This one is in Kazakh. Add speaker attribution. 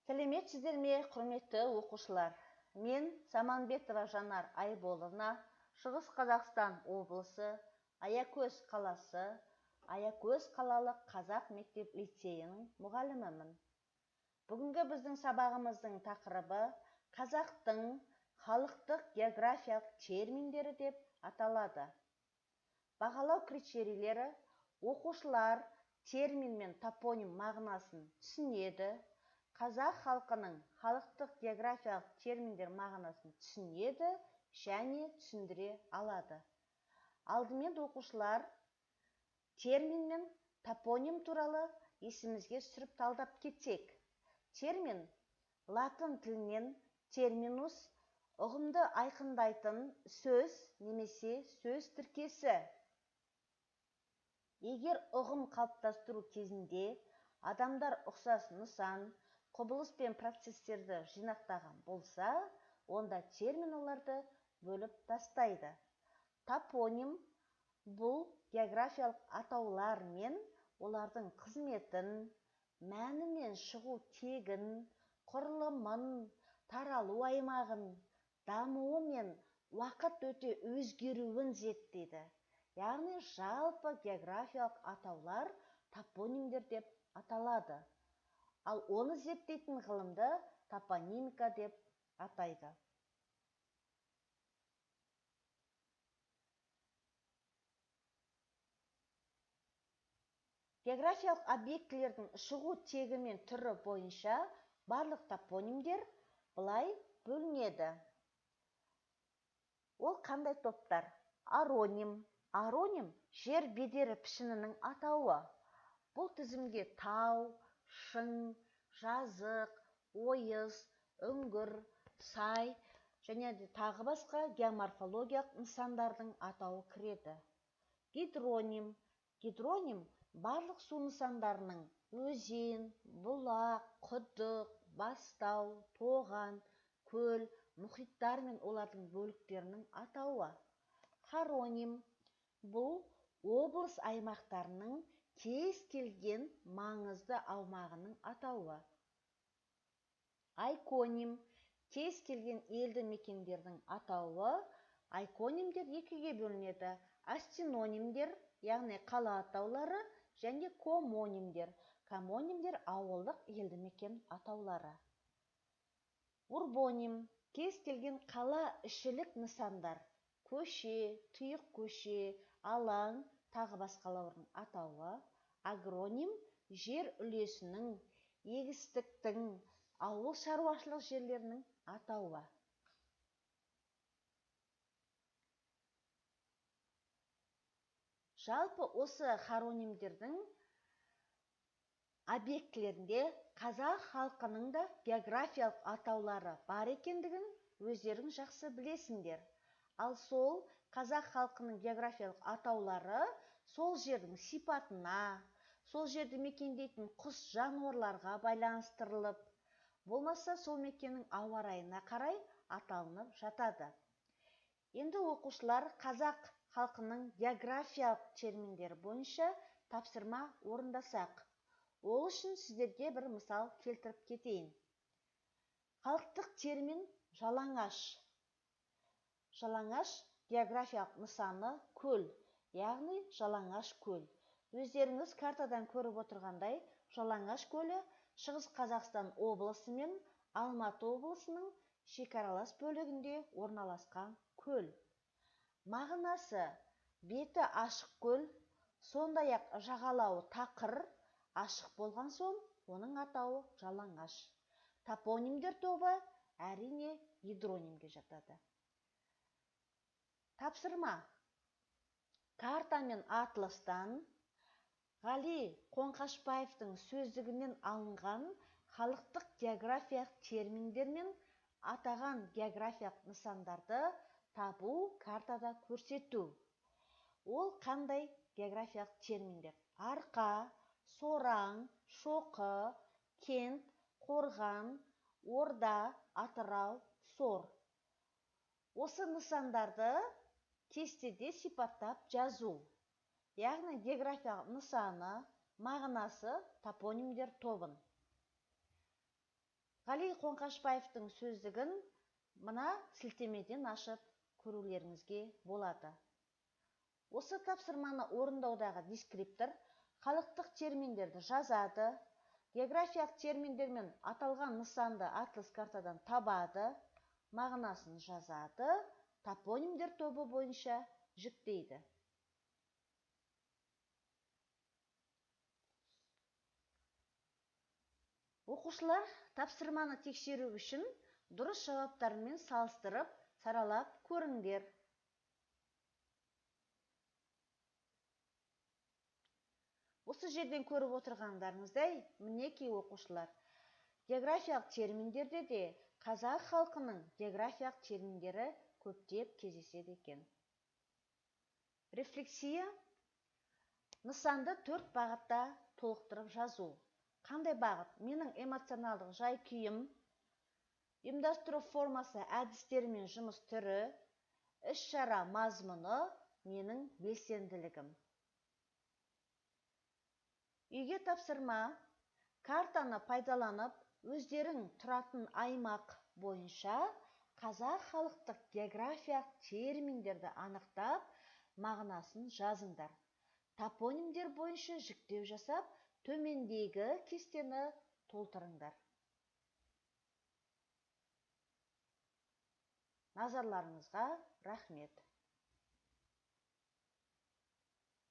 Speaker 1: Сәлеметсіздер ме, құрметті оқушылар? Мен Саманбетова Жанар Айболовна, Шығыс Қазақстан облысы, Аякөз қаласы, Аякөз қалалық қазақ мектеп-лицейінің мұғалімімін. Бүгінгі біздің сабағымыздың тақырыбы қазақтың халықтық географиялық терминдері деп аталады. Бағалау критерийлері: оқушылар термин мен топоним мағынасын түсінеді, қазақ халқының халықтық географиялық терминдер мағынасын түсінеді және түсіндіре алады. Алдымен оқушылар термин мен топоним туралы есімізге түсіріп талдап кетсек. Термин латын тілінен терминус, ұғымды айқындайтын сөз немесе сөз тіркесі. Егер ұғым қалыптастыру кезінде адамдар ұқсас нысан, құбылыс пен процестерді жинақтаған болса, онда термин оларды бөліп тастайды. Топоним бұл географиялық атаулар мен олардың қызметін, мәні мен шығу тегін, құрылымын, таралу аймағын, дамуы мен уақыт өте өзгеруін зерттейді. Яғни жалпы географиялық атаулар топонимдер деп аталады. Ал оны зерттейтін ғылымды топонимика деп атайды. Географиялық объектілердің шығу тегі мен түрі бойынша барлық топонимдер былай бөлінеді. Ол қандай топтар? Ароним. Ароним жер бедері пішінінің атауы. Бұл тізімге тау, шың, жазық, ойыс, үңгір, сай және тағы басқа геоморфологиялық нысандардың атауы кіреді. Гидроним. Гидроним барлық су нысандарының өзен, бұлақ, құдық, бастау, тоған, көл, мұхиттар мен олардың бөліктерінің атауы. Хороним бұл облыс аймақтарының кез келген маңызды аумағының атауы. Айконим кез келген елді мекендердің атауы. Айконимдер екіге бөлінеді: астинонимдер, яғни қала атаулары, және комонимдер. Комонимдер ауылдық елді мекен атаулары. Урбоним кез келген қала ішілік нысандар, көше, тұйық көше, алаң, тағы басқалардың атауы. Агроним жер үлесінің, егістіктің, ауыл шаруашылық жерлерінің атауы. Жалпы осы хоронимдердің объектілерінде қазақ халқының да географиялық атаулары бар екендігін өздерің жақсы білесіңдер. Ал сол қазақ халқының географиялық атаулары сол жердің сипатына, сол жерді мекендейтін құс жануарларға байланыстырылып, болмаса сол мекеннің ауа райына қарай аталынып жатады. Енді оқушылар қазақ халқының географиялық терминдері бойынша тапсырма орындасақ. Ол үшін сіздерге бір мысал келтіріп кетейін. Халықтық термин жалаңаш. Жалаңаш географиялық нысаны көл, яғни жалаңаш көл. Өздеріңіз картадан көріп отырғандай, Жалаңаш көлі Шығыс Қазақстан облысы мен Алматы облысының шекаралас бөлігінде орналасқан көл. Мағынасы: беті ашық көл, сондай-ақ жағалауы тақыр, ашық болған соң оның атауы жалаңаш. Топонимдер тобы әрине гидронимге жатады. Тапсырма: карта мен атластан Ғали Қоңқашбаевтың сөздігінен алынған халықтық географиялық терминдер мен атаған географиялық нысандарды табу, картада көрсету. Ол қандай географиялық терминдер? Арқа, сораң, шоқы, кент, қорған, орда, атырау, сор. Осы нысандарды кестеде сипаттап жазу. Яғни географиялық нысаны, мағынасы, топонимдер тобын. Қали Қоңқашбаевтың сөздігін мына сілтемеден ашып көрулеріңізге болады. Осы тапсырманы орындаудағы дескриптор халықтық терминдерді жазады, географиялық терминдермен аталған нысанды атлас картадан табады, мағынасын жазады, топонимдер тобы бойынша жіктейді. Оқушылар тапсырманы тексеру үшін дұрыс жауаптармен салыстырып, саралап көріңдер. Осы жерден көріп отырғандарыңыздай, мінекей оқушылар, географиялық терминдерде де қазақ халқының географиялық терминдері көптеп кездеседі екен. Рефлексия нысанды 4 бағытта толықтырып жазу. Қандай бағыт? Менің эмоционалдық жай-күйім, ұйымдастыру формасы, әдістері мен жұмыс түрі, іс-шара мазмұны, менің белсенділігім. Үйге тапсырма: картаны пайдаланып, өздерің тұратын аймақ бойынша қазақ халықтық географиялық терминдерді анықтап, мағынасын жазыңдар. Топонимдер бойынша жіктеу жасап, төмендегі кестені толтырыңдар. Назарларыңызға рахмет.